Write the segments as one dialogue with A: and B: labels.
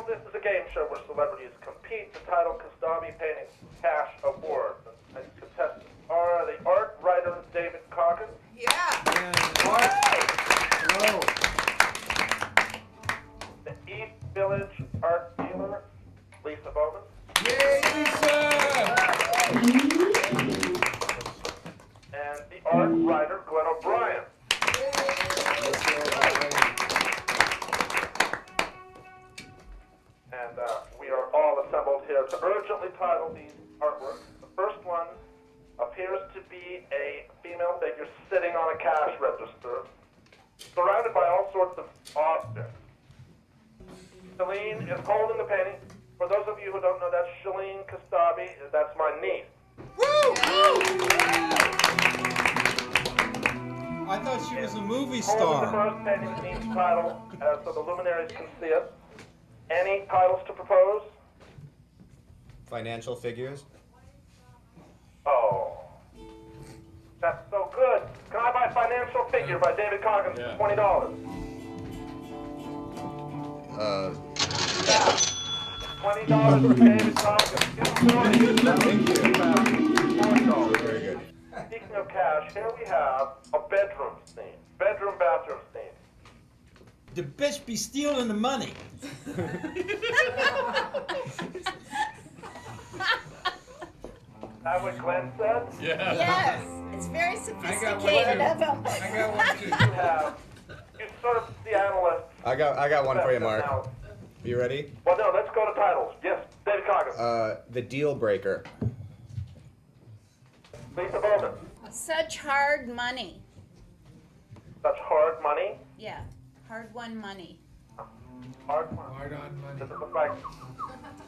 A: this is a game show where celebrities compete to title Kostabi Paintings Cash Award. And contestants are the art writer David Coggins.
B: Yeah.
C: Hello.
A: The East Village art dealer Lisa Bowman.
C: Yay, Lisa!
A: And the art writer Glenn O'Brien. And we are all assembled here to urgently title these artworks. The first one appears to be a female figure sitting on a cash register, surrounded by all sorts of objects. Shalene is holding the painting. For those of you who don't know, that's Shalene Kostabi. That's my niece.
B: Woo!
D: I thought she was a movie
A: Holding the
D: star.
A: first painting in each title, so the luminaries can see it. Any titles to propose?
E: Financial figures.
A: Oh, that's so good. Can I buy Financial Figure by David Coggins for $20? $20 for David Coggins.
E: Thank you.
A: $4.
E: Very good.
A: Speaking of cash, here we have a bedroom scene. Bedroom bathroom scene.
D: The bitch be stealing the money.
A: Is that what Glenn said?
C: Yeah.
B: Yes. It's very sophisticated of him.
C: I got one too.
A: You sort of the analyst.
E: I got one for you, Mark. You ready?
A: Well, no, let's go to titles. Yes, David Coggins.
E: The Deal Breaker.
A: Lisa Bowman.
B: Such hard money.
A: Such hard money.
B: Yeah. Hard-won money.
A: Hard money.
C: Hard on money.
A: Does it look like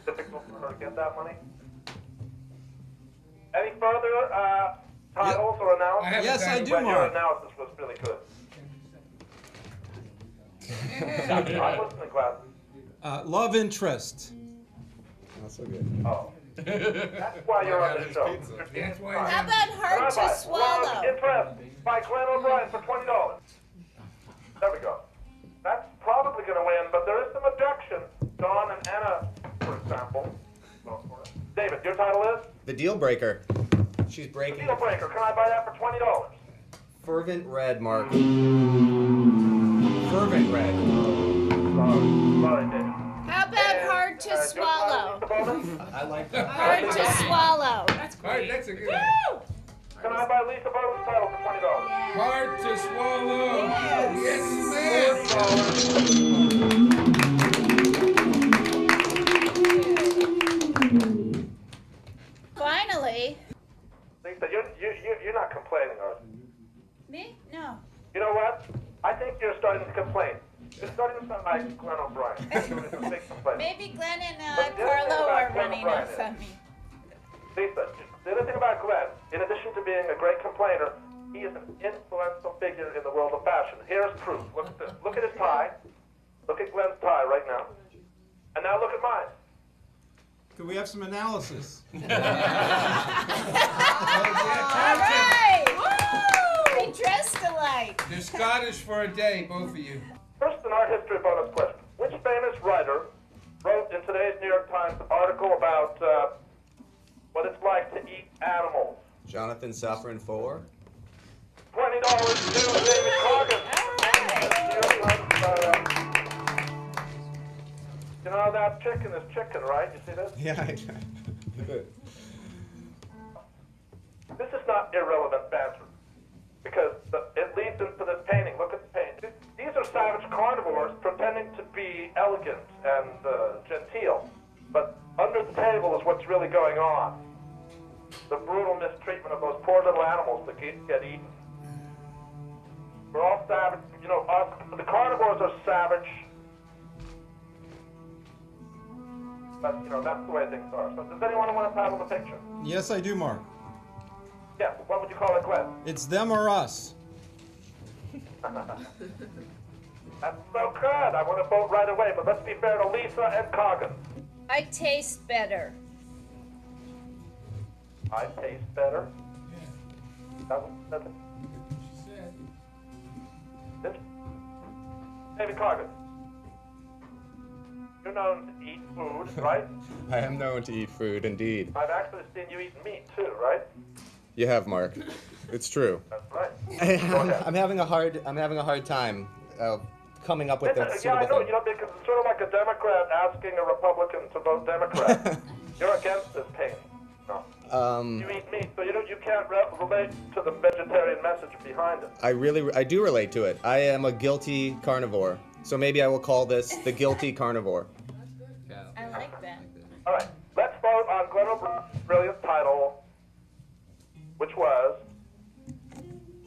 A: difficult for her to get that money? Any further titles or analysis?
D: Yes, I do,
A: Well, your
D: Mark.
A: analysis was really good. I'm listening, Glenn.
D: Love interest.
E: Not so good.
A: Oh. That's why you're on the show.
C: That's why.
B: How about hard to swallow?
A: Love interest by Glenn O'Brien for $20. There we go. That's probably going to win, but there is some objection. Dawn and Anna, for example. Go for it. David, your title is?
E: The Deal Breaker. She's
A: The
E: breaking.
A: Deal Breaker. Can I buy that for $20?
E: Fervent Red, Mark. Fervent Red.
A: Sorry, David.
B: How about hard to swallow?
E: I like that.
B: Hard to swallow.
C: That's great. That's a good one.
B: Woo!
A: Can I buy Lisa Bowman's title for $20?
C: Hard to swallow. Yes,
B: Finally.
A: Lisa, you're not complaining, are you?
B: Me? No.
A: You know what? I think you're starting to complain. You're starting to sound like Glenn O'Brien. You're a big complainer.
B: Maybe Glenn and
A: But the other thing
B: Carlo
A: about
B: are
A: Glenn
B: running
A: O'Brien
B: off
A: is-
B: on me.
A: Lisa, the other thing about Glenn, in addition to being a great complainer, he is an influential figure in the world of fashion. Here's proof. Look at this. Look at his tie. Look at Glenn's tie right now. And now look at mine.
D: Could we have some analysis?
B: All right! Woo! They dressed alike.
C: They're Scottish for a day, both of you.
A: First, an art history bonus question. Which famous writer wrote in today's New York Times article about what it's like to eat animals?
E: Jonathan Safran Foer.
A: $20 to David Coggins. You know, that chicken is chicken, right? You see this?
E: Yeah, good.
A: This is not irrelevant banter, because it leads into this painting. Look at the painting. These are savage carnivores pretending to be elegant and genteel, but under the table is what's really going on. The brutal mistreatment of those poor little animals that get eaten. We're all savage, you know, the carnivores are savage, but, you know, that's the way things are. So does anyone want to title the picture?
D: Yes, I do, Mark.
A: Yeah, what would you call it, Glenn?
D: It's them or us.
A: That's so good. I want to vote right away, but let's be fair to Lisa and Coggins.
B: I taste better.
A: I taste better. That's it.
C: She said.
A: David Coggins. you're known to eat food, right?
E: I am known to eat food, indeed.
A: I've actually seen you eat meat too, right?
E: You have, Mark. It's true.
A: That's right.
E: I'm having a hard time coming up with the
A: Yeah, I
E: suitable
A: know,
E: thing.
A: you know, because it's sort of like a Democrat asking a Republican to vote Democrat. You're against this painting. No. You eat meat, so you can't relate to the vegetarian message behind it.
E: I do relate to it. I am a guilty carnivore. So maybe I will call this the guilty carnivore.
B: I like that.
A: All right, let's vote on Glenn O'Brien's brilliant title, which was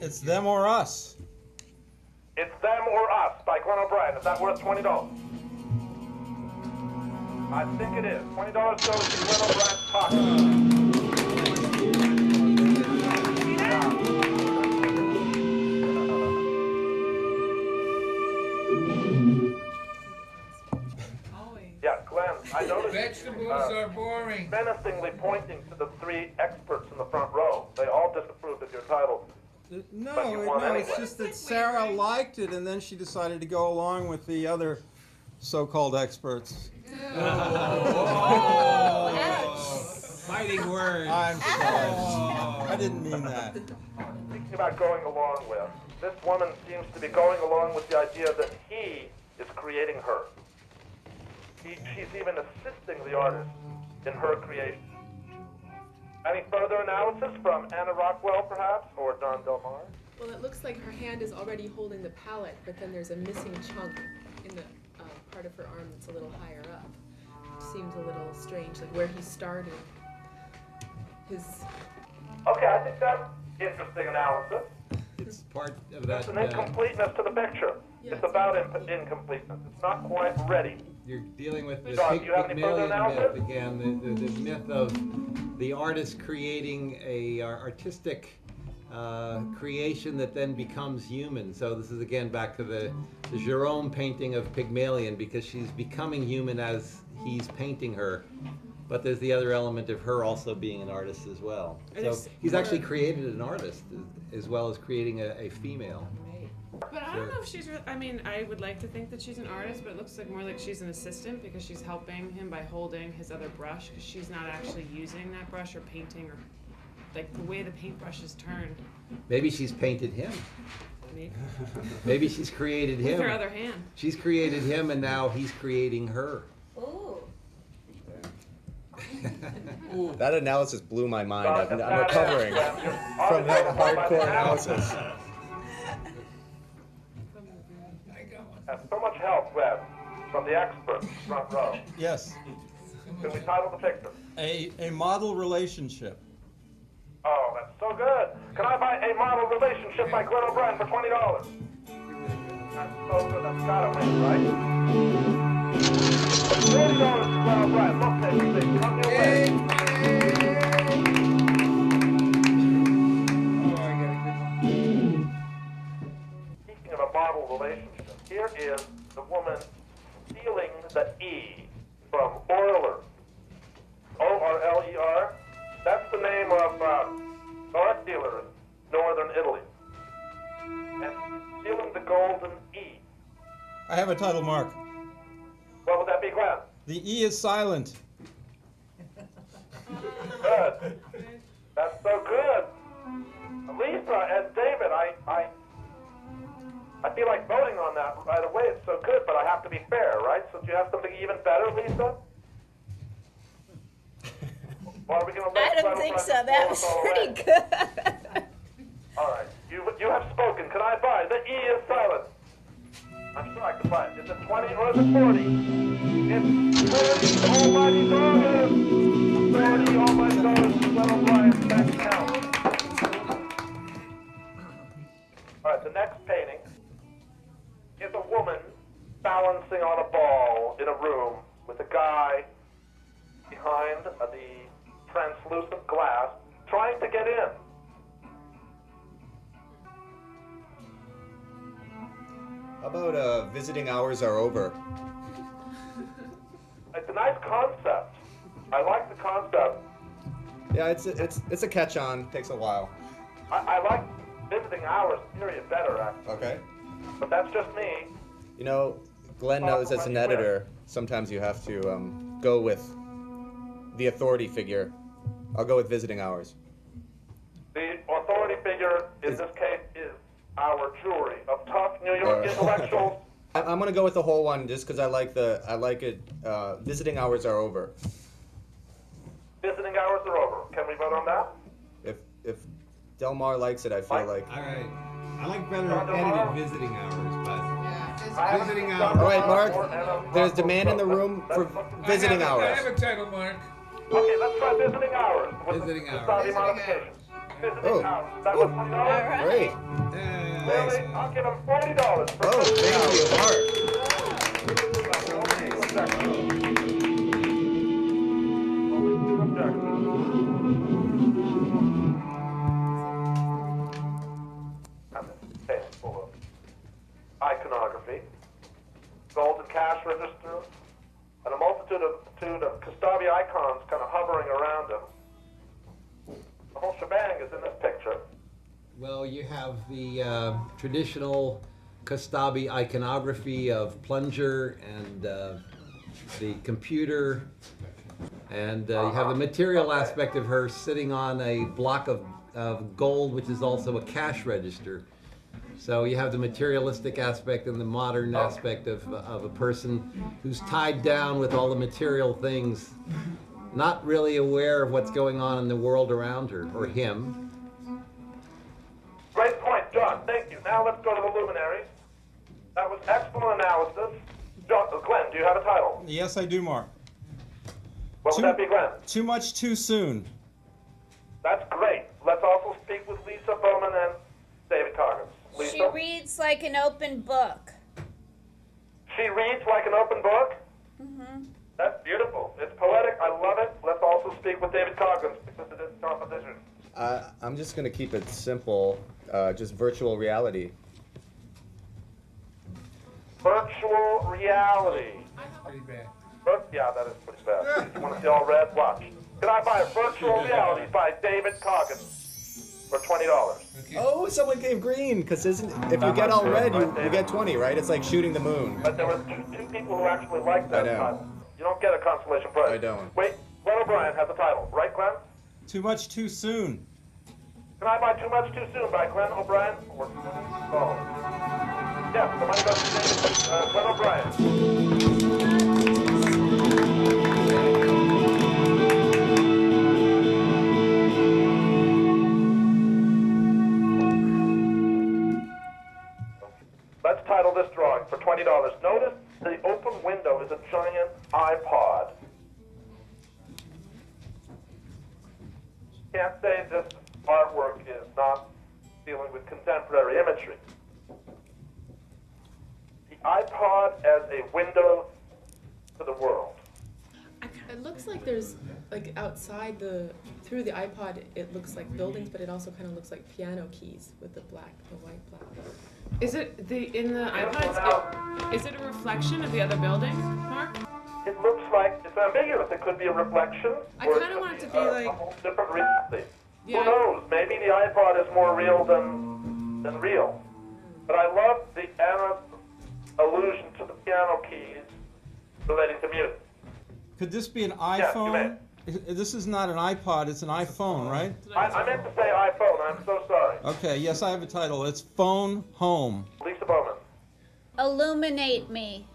D: It's them or us.
A: It's Them or Us by Glenn O'Brien. Is that worth $20? I think it is. $20 goes to Glenn O'Brien's pocket. Yeah, Glenn, I noticed
C: Vegetables are boring.
A: menacingly pointing to the three experts in the front row. They all disapproved of your title.
D: No,
A: But you won
D: no, it's
A: anyway.
D: just that Sarah liked it, and then she decided to go along with the other so-called experts.
F: Fighting words.
D: I'm sorry. I didn't mean that.
A: Thinking about going along with, this woman seems to be going along with the idea that he is creating her. She's even assisting the artist in her creation. Any further analysis from Anna Rockwell, perhaps, or Don Del Mar?
G: Well, it looks like her hand is already holding the palette, but then there's a missing chunk in the part of her arm that's a little higher up. Seems a little strange, like where he started.
A: Okay, I think that's interesting analysis.
F: It's part of
A: There's
F: that.
A: an incompleteness to the picture.
G: Yeah,
A: It's about incompleteness. It's not quite ready.
F: You're dealing with the
A: John, do you have any further
F: Pygmalion myth
A: analysis?
F: again, the myth of the artist creating a artistic creation that then becomes human. So this is again back to the Gérôme painting of Pygmalion, because she's becoming human as he's painting her. But there's the other element of her also being an artist as well. So he's actually created an artist as well as creating a female.
H: But I don't know if she's. I mean, I would like to think that she's an artist, but it looks like more like she's an assistant because she's helping him by holding his other brush because she's not actually using that brush or painting or like the way the paintbrush is turned.
F: Maybe she's painted him.
H: Maybe.
F: Maybe she's created him.
H: With her other hand.
F: She's created him, and now he's creating her.
B: Ooh.
E: That analysis blew my mind. I'm
A: That
E: recovering
A: is, you're
E: from that
A: obviously
E: hardcore
A: by
E: analysis.
A: Has so much help, Webb, from the experts front row.
D: Yes,
A: Can we title the picture?
D: a model relationship.
A: Oh, that's so good. Can I buy A Model Relationship by Glenn O'Brien for $20? That's so good. That's gotta win, right? $40 to Glenn O'Brien. Look, they come your way.
C: Oh, I got a good one.
A: Speaking of a model relationship, here is the woman stealing the E from Euler. O-R-L-E-R. That's the name of an art dealer in northern Italy. And she's stealing the golden E.
D: I have a title, Mark.
A: What would that be, Glenn?
D: The E is silent.
A: Good. That's so good. Lisa and David, I feel like voting on that right away. It's so good, but I have to be fair, right? So do you have something even better, Lisa? Or are we going to
B: I don't think so. That was pretty good.
A: All right. You have spoken. Can I buy? The E is silent. I'm sure I can buy it. Is it 20 or is it 40? It's 40 almighty dollars. 40 almighty dollars to Glenn O'Brien's bank account. All right, the next painting is a woman balancing on a ball in a room with a guy behind the translucent glass trying to get in.
E: How about visiting hours are over?
A: It's a nice concept. I like the concept.
E: Yeah, it's a catch-on. Takes a while.
A: I like visiting hours period better, actually.
E: Okay.
A: But that's just me.
E: You know, Glenn knows as an editor, sometimes you have to go with the authority figure. I'll go with visiting hours.
A: The authority figure in this case is our jury of tough New York intellectuals.
E: I'm gonna go with the whole one just because I like it. Visiting hours are over.
A: Visiting hours are over. Can we vote on that?
E: If Delmar likes it, I feel like.
F: All right. I like better edited visiting hours, but visiting hours.
E: All right, Mark. There's demand in the room for visiting
C: I
E: hours.
C: have a title, Mark.
A: Okay, let's try visiting hours.
F: Visiting hours.
A: Kostabi modifications. Visiting
E: Oh.
A: hours. That was $20.
E: Great.
A: Really? I'll give him $40 for
E: Oh,
A: visiting
E: thank
A: hours.
E: you, Mark.
A: Only two objections. And this page full of iconography, golden cash register, and a multitude of Kostabi icons kind of hovering around him. The whole shebang is in this picture.
F: Well, you have the traditional Kostabi iconography of plunger and the computer, and you have the material aspect of her sitting on a block of gold, which is also a cash register. So you have the materialistic aspect and the modern aspect of a person who's tied down with all the material things, not really aware of what's going on in the world around her, or him.
A: Great point, John. Thank you. Now let's go to the luminaries. That was excellent analysis. John, Glenn, do you have a title?
D: Yes, I do, Mark.
A: What would that be, Glenn?
D: Too much too soon.
A: That's great. Let's also speak with Lisa Bowman and David Coggins. Lisa?
B: She reads like an open book.
A: She reads like an open book?
B: Mm-hmm.
A: That's beautiful. It's poetic. I love it. Let's also speak with David Coggins because it is composition.
E: I'm just gonna keep it simple. Just virtual reality.
A: Virtual reality.
C: Pretty bad.
A: Yeah, that is pretty bad. You want to see all red? Watch. Can I buy Virtual Reality by David Coggins for $20?
C: Okay.
E: Oh, someone gave green, because if you get all red, you get 20, right? It's like shooting the moon.
A: But there were two people who actually liked that
E: I know.
A: title. You don't get a consolation prize.
E: I don't.
A: Wait, Glenn O'Brien has a title, right, Glenn?
D: Too much too soon.
A: Can I buy Too Much Too Soon by Glenn O'Brien? Or $20? Yes, the money goes to Glenn O'Brien. Let's title this drawing for $20. Notice the open window is a giant iPod. Can't say this artwork is not dealing with contemporary imagery. The iPod as a window to the world.
G: It looks like there's, like, outside through the iPod, it looks like buildings, but it also kind of looks like piano keys with the white black.
H: Is it in the iPods? Is it a reflection of the other building, Mark?
A: It looks like it's ambiguous. It could be a reflection.
H: I
A: or
H: kinda
A: could
H: want it to
A: a
H: be like-
A: whole different reality.
H: Yeah.
A: Who knows? Maybe the iPod is more real than real. But I love the allusion to the piano keys relating to music.
D: Could this be an
A: Yes, you
D: iPhone? This is not an iPod, it's an iPhone, right?
A: I meant to say iPhone. I'm so sorry.
D: Okay, yes, I have a title. It's Phone Home.
A: Lisa Bowman.
B: Illuminate me.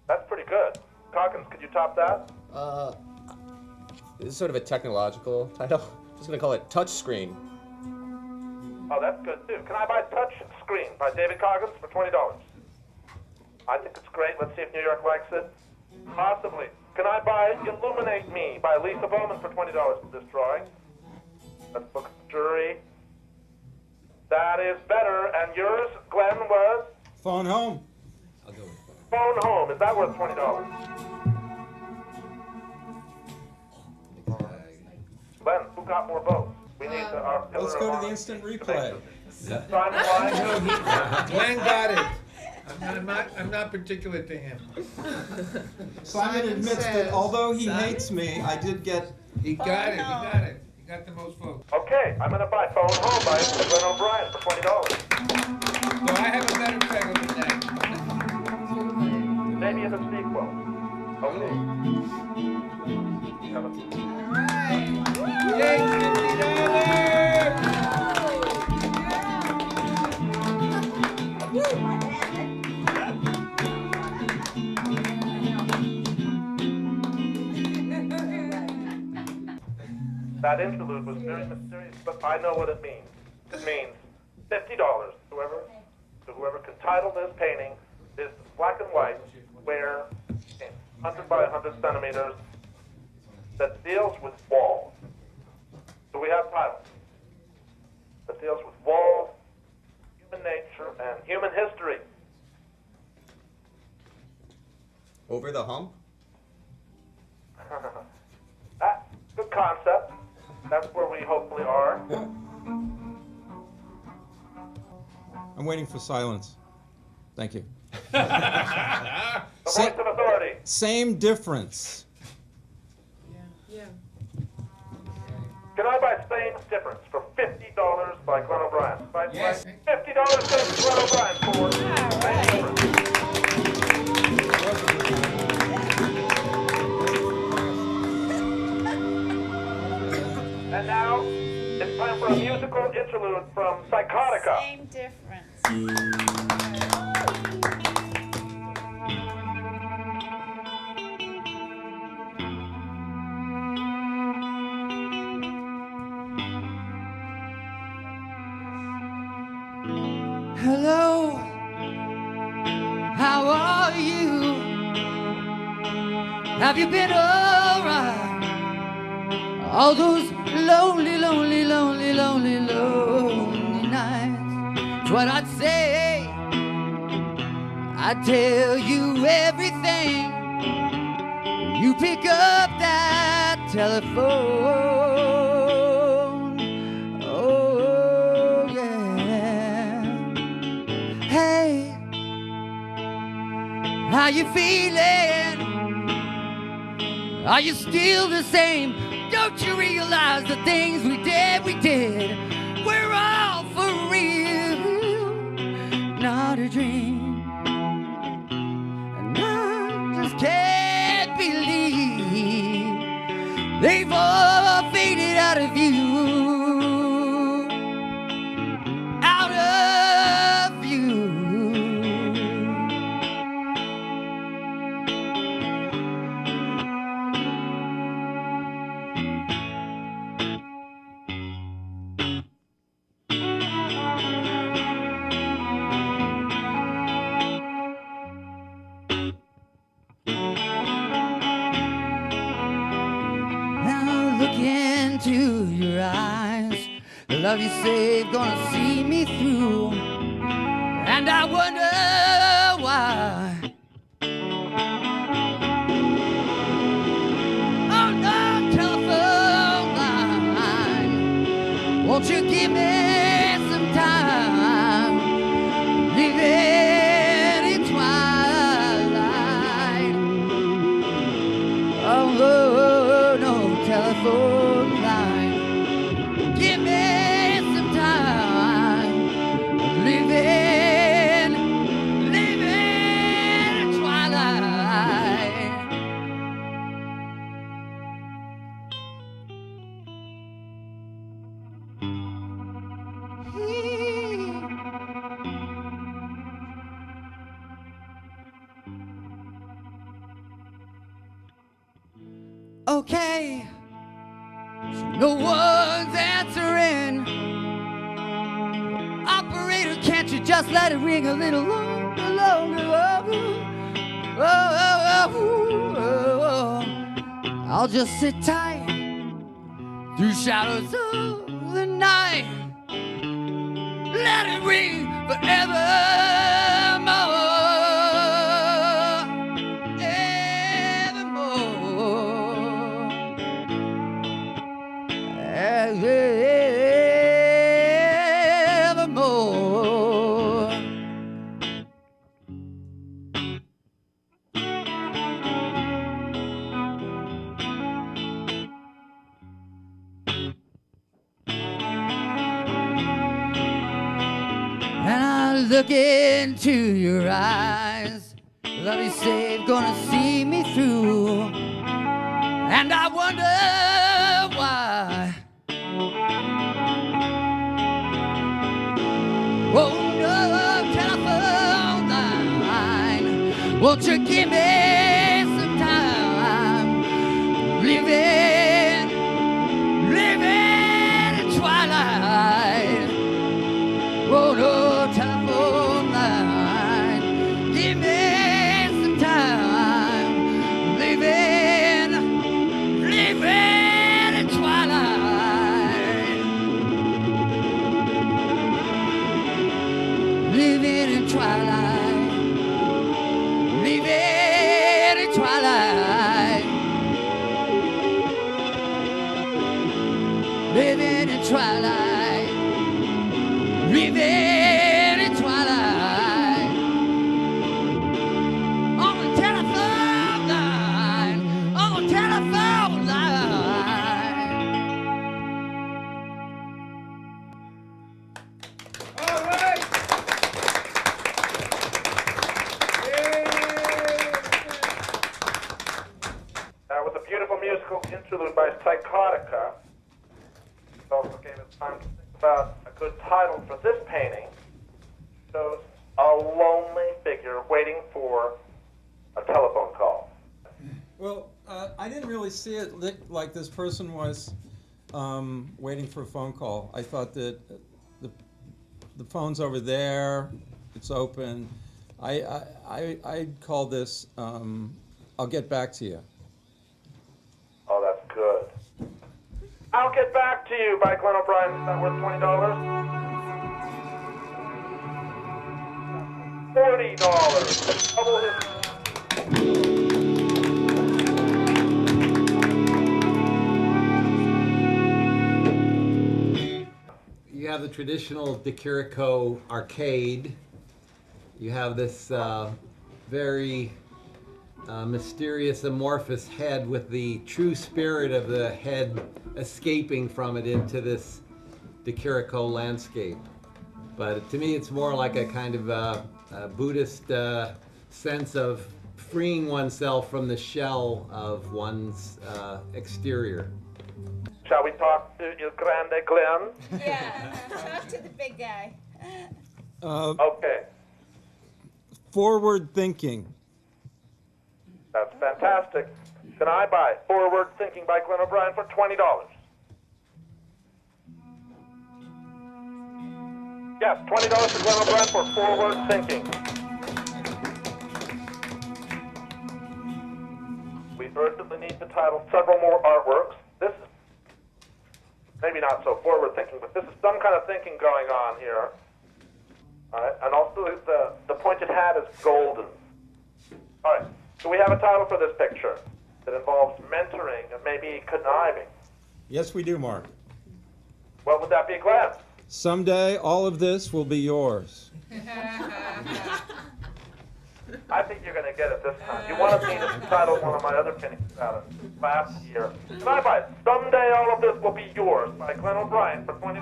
A: That's pretty good. Coggins, could you top that?
E: This is sort of a technological title. I'm just gonna call it Touchscreen.
A: Oh, that's good too. Can I buy Touch Screen by David Coggins for $20? I think it's great. Let's see if New York likes it. Possibly. Can I buy Illuminate Me by Lisa Bowman for $20 for this drawing? Let's look at the jury. That is better. And yours, Glenn, was
D: Phone Home.
F: I'll go with that.
A: Phone Home. Is that worth $20? Glenn, who got more votes? We need our
D: Let's go to the instant replay.
A: Simon Wise.
C: Glenn got it. I'm not particular to him.
D: Simon admits that although he hates me, I did get.
C: He got it. He got it. He got the most votes.
A: Okay, I'm going to buy Phone Home by Glenn O'Brien for $20.
C: So I have a better title than that.
A: That interlude was very mysterious, but I know what it means. It means $50. Whoever can title this painting is black and white, square, 100 by 100 centimeters, that deals with walls. So we have titles that deals with walls, human nature, and human history.
E: Over the hump?
A: Good concept. That's where we hopefully are.
D: I'm waiting for silence. Thank you.
A: The voice of authority.
D: Same difference.
G: Yeah.
A: Can I buy same difference for $50 by Glenn O'Brien?
C: Yes.
A: $50 goes to Glenn O'Brien for same difference. And now, it's time for a musical interlude from Psychotica.
B: Same difference.
I: Hello, how are you? Have you been alright? All those lonely, lonely, lonely, lonely, lonely nights. It's what I'd say. I'd tell you everything. You pick up that telephone. Oh, yeah. Hey, how you feeling? Are you still the same? Don't you realize the things we did, we're all for real, not a dream. And I just can't believe they've all faded out of view, out of view. Into your eyes, the love you save gonna see me through, and I wonder why. Oh no, telephone line, won't you give me some time? Leaving in twilight. Oh no, telephone line, give me some time. Living in twilight. Okay. No one's answering. Operator, can't you just let it ring a little longer, longer? I'll just sit tight through shadows of the night. Let it ring forevermore. Evermore. And I look into your eyes, love you saved, gonna see me through, and I wonder why. Oh no, telephone line, won't you give me some time? Living living in twilight, living in twilight, living in twilight, living in twilight. On the telephone line, on the telephone line.
C: All right.
A: That was a beautiful musical interlude by Psychotica. It also gave us time to think about a good title for this painting. Shows a lonely figure waiting for a telephone call.
D: Well, I didn't really see it like this person was waiting for a phone call. I thought that the phone's over there, it's open. I'd call this I'll get back to you.
A: Oh, that's good. I'll Get Back to You by Glenn O'Brien. Is that worth $20? $40. Double his.
F: You have the traditional Kirikou arcade. You have this very mysterious amorphous head with the true spirit of the head escaping from it into this Kirikou landscape. But to me, it's more like a kind of a Buddhist sense of freeing oneself from the shell of one's exterior.
A: Shall we talk to Il Grande Glenn?
B: Yeah, talk to the big guy.
A: Okay,
D: Forward thinking.
A: that's fantastic. Can I buy Forward Thinking by Glenn O'Brien for $20? Yes, $20 for Glenn O'Brien for Forward Thinking. We urgently need to title several more artworks. This is maybe not so forward thinking, but this is some kind of thinking going on here. All right, and also the pointed hat is golden. All right, so we have a title for this picture that involves mentoring and maybe conniving.
D: Yes, we do, Mark.
A: What would that be, Glenn?
D: Someday, all of this will be yours.
A: I think you're going to get it this time. You wanted me to title one of my other paintings about it last year. Can I buy it? Someday all of this will be yours by Glenn O'Brien for $20.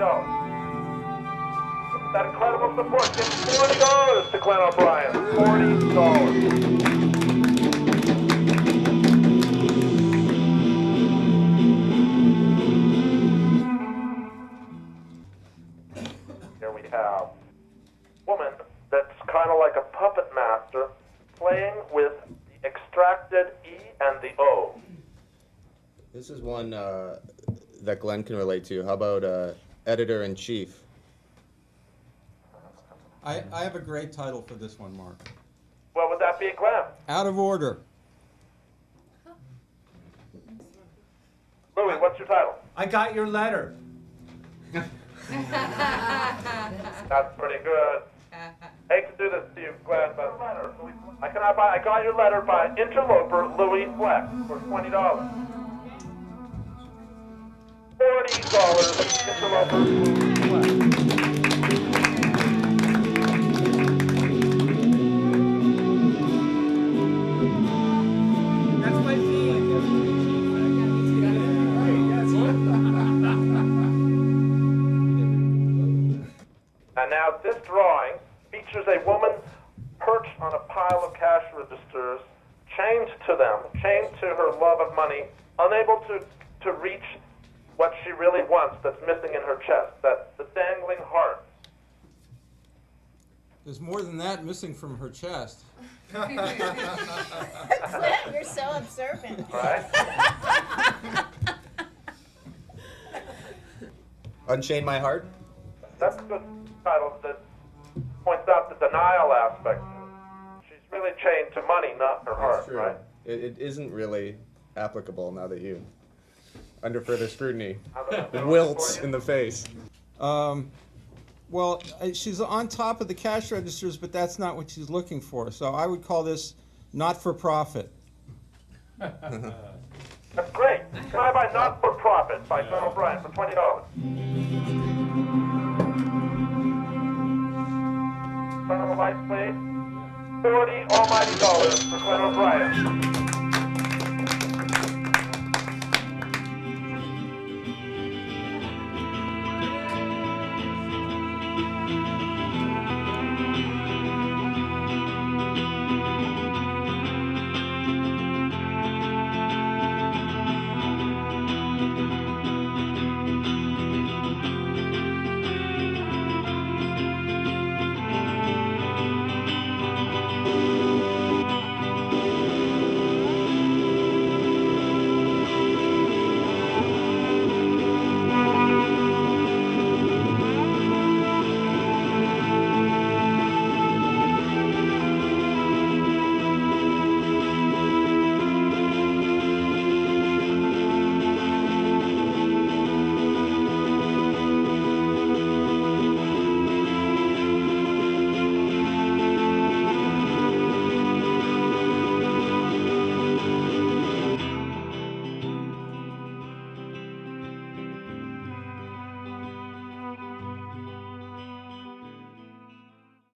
A: That incredible support. Give $40 to Glenn O'Brien. $40. Here we have a woman that's kind of like a puppet master playing with the extracted E and the O.
E: This is one that Glenn can relate to. How about editor-in-chief?
D: I have a great title for this one, Mark.
A: What would that be, Glenn?
D: Out of order.
A: Louis, what's your title?
C: I got your letter.
A: That's pretty good. Hate to do this to you, Glenn, but I got your letter by interloper Louis Fleck for $20. $40 interloper Louis Fleck.
C: That's my theme.
A: And now this drawing features a woman perched on a pile of cash registers, chained to them, chained to her love of money, unable to reach what she really wants that's missing in her chest, that's the dangling heart.
D: There's more than that missing from her chest.
B: Glenn, you're so observant.
A: Right?
E: Unchain My Heart?
A: That's a good title that points out the denial aspect. She's really chained to money, not her heart,
E: True.
A: right?
E: It isn't really applicable now that you, under further scrutiny,
A: How about that?
E: wilts in the face.
D: Well, she's on top of the cash registers, but that's not what she's looking for. So I would call this not for profit.
A: That's great. Can I buy Not for Profit by Glenn O'Brien for $20? Turn on the lights, please. $40 almighty dollars for Glenn O'Brien.